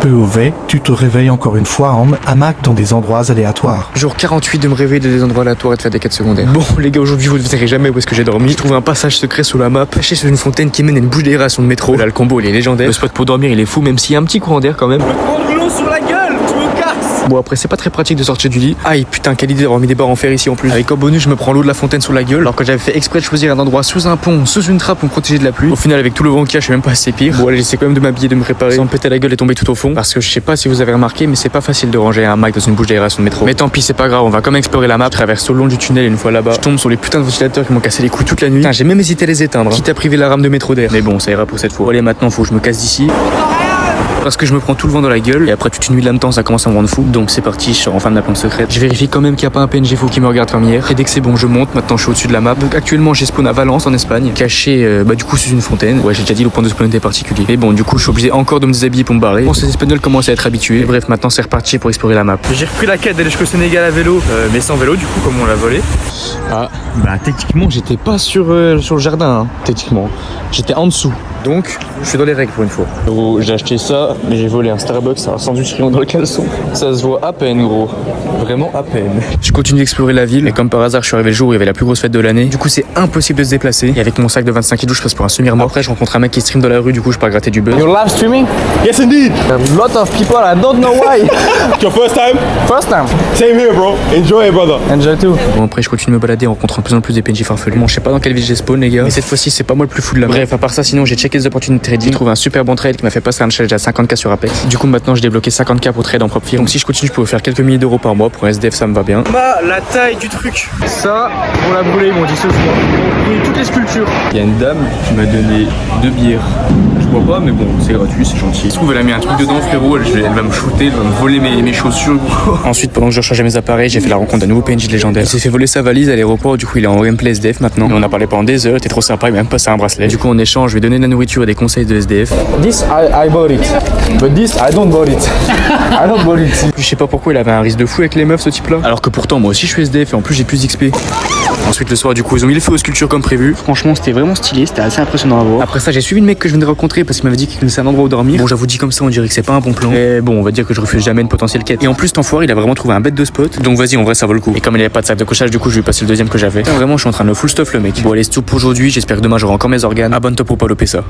POV, tu te réveilles encore une fois en hamac dans des endroits aléatoires. Jour 48 de me réveiller de des endroits aléatoires et de faire des quêtes secondaires. Bon les gars, aujourd'hui vous ne verrez jamais où est-ce que j'ai dormi. J'ai trouvé un passage secret sous la map, caché sous une fontaine qui mène à une bouche d'aération de métro. Là le combo il est légendaire. Le spot pour dormir il est fou, même s'il y a un petit courant d'air quand même. Prendre l'eau sur la gueule, tu me casses. Bon après c'est pas très pratique de sortir du lit. Aïe putain, quelle idée d'avoir mis des barres en fer ici en plus. Avec en bonus je me prends l'eau de la fontaine sous la gueule, alors que j'avais fait exprès de choisir un endroit sous un pont, sous une trappe pour me protéger de la pluie. Au final avec tout le vent qu'il y a, je suis même pas assez pire. Bon allez, j'essaie quand même de m'habiller, de me préparer sans me péter la gueule et tomber tout au fond, parce que je sais pas si vous avez remarqué mais c'est pas facile de ranger un hamac dans une bouche d'aération de métro. Mais tant pis, c'est pas grave, on va quand même explorer la map. Je traverse au long du tunnel et une fois là-bas, je tombe sur les putains de ventilateurs qui m'ont cassé les couilles toute la nuit. Putain, j'ai même hésité à les éteindre, quitte à priver la rame de métro d'air. Mais bon, ça ira pour cette fois. Bon, allez, maintenant faut que je me casse d'ici. Parce que je me prends tout le vent dans la gueule et après toute une nuit là-dedans ça commence à me rendre fou. Donc c'est parti, je sors enfin de ma plante secrète. Je vérifie quand même qu'il n'y a pas un PNG faux qui me regarde comme hier. Et dès que c'est bon, je monte. Maintenant je suis au-dessus de la map. Donc actuellement j'ai spawn à Valence en Espagne, caché du coup sous une fontaine. Ouais, j'ai déjà dit, le point de spawn était particulier. Mais bon, du coup je suis obligé encore de me déshabiller pour me barrer. Bon, ces Espagnols commencent à être habitués. Et bref, maintenant c'est reparti pour explorer la map. J'ai repris la quête d'aller jusqu'au Sénégal à vélo, mais sans vélo du coup comme on l'a volé. Ah, bah techniquement j'étais pas sur le jardin, hein. Techniquement j'étais en dessous. Donc, je suis dans les règles pour une fois. Gros, j'ai acheté ça, mais j'ai volé un Starbucks, un sandwich rayon dans le caleçon. Ça se voit à peine, gros. Vraiment à peine. Je continue d'explorer la ville, et comme par hasard, je suis arrivé le jour où il y avait la plus grosse fête de l'année. Du coup, c'est impossible de se déplacer. Et avec mon sac de 25 kilos, je passe pour un semi-remorque. Après, je rencontre un mec qui stream dans la rue, du coup, je pars gratter du buzz. You're live streaming? Yes, indeed. A lot of people, I don't know why. Your first time? First time. Same here, bro. Enjoy it, brother. Enjoy too. Bon, après, je continue de me balader en rencontrant de plus en plus des PNJ farfelus. Bon, je sais pas dans quelle ville j'ai spawn, les gars. Mais cette fois-ci, c'est pas moi le plus fou de la map. Bref, à part ça, sinon, j'ai checké les opportunités trading. J'ai trouvé un super bon trade qui m'a fait passer un challenge à 50K sur Apex. Du coup, maintenant, j'ai débloqué 50K pour trade en propre firme. Donc, si je continue, je peux faire quelques milliers d'euros par mois. Pour un SDF, ça me va bien. La taille du truc. Ça, on l'a brûlé, ils m'ont dit ce soir. Ils ont pris toutes les sculptures. Il y a une dame qui m'a donné 2 bières. Je vois pas, mais bon, c'est gratuit, c'est gentil. Il se trouve, elle a mis un truc dedans, frérot. Elle va me shooter, elle va me voler mes chaussures. Ensuite, pendant que je rechargeais mes appareils, j'ai fait la rencontre d'un nouveau PNJ légendaire. Il s'est fait voler sa valise à l'aéroport, du coup, il est en gameplay SDF maintenant. Et on a parlé pendant des heures, il était trop sympa, il m'a même passé un bracelet. Du coup, en échange, je vais donner de la nourriture et des conseils de SDF. This I bought it, but this I don't bought it. I don't bought it. Je sais pas pourquoi il avait un risque de fou avec les meufs, ce type-là. Alors que pourtant, moi aussi, je suis SDF et en plus, j'ai plus d'XP. Ensuite, le soir, du coup, ils ont mis le feu aux sculptures comme prévu. Franchement, c'était vraiment stylé, c'était assez impressionnant à voir. Après ça, j'ai suivi le mec que je venais de rencontrer parce qu'il m'avait dit qu'il connaissait un endroit où dormir. Bon, j'avoue, dit comme ça, on dirait que c'est pas un bon plan. Et bon, on va dire que je refuse jamais une potentielle quête. Et en plus, cet enfoiré, il a vraiment trouvé un bête de spot. Donc vas-y, en vrai, ça vaut le coup. Et comme il avait pas de sac de couchage, du coup, je lui ai passé le deuxième que j'avais. Vraiment, je suis en train de full stuff le mec. Bon, allez, c'est tout pour aujourd'hui. J'espère que demain, j'aurai encore mes organes. Abonne-toi pour pas louper ça.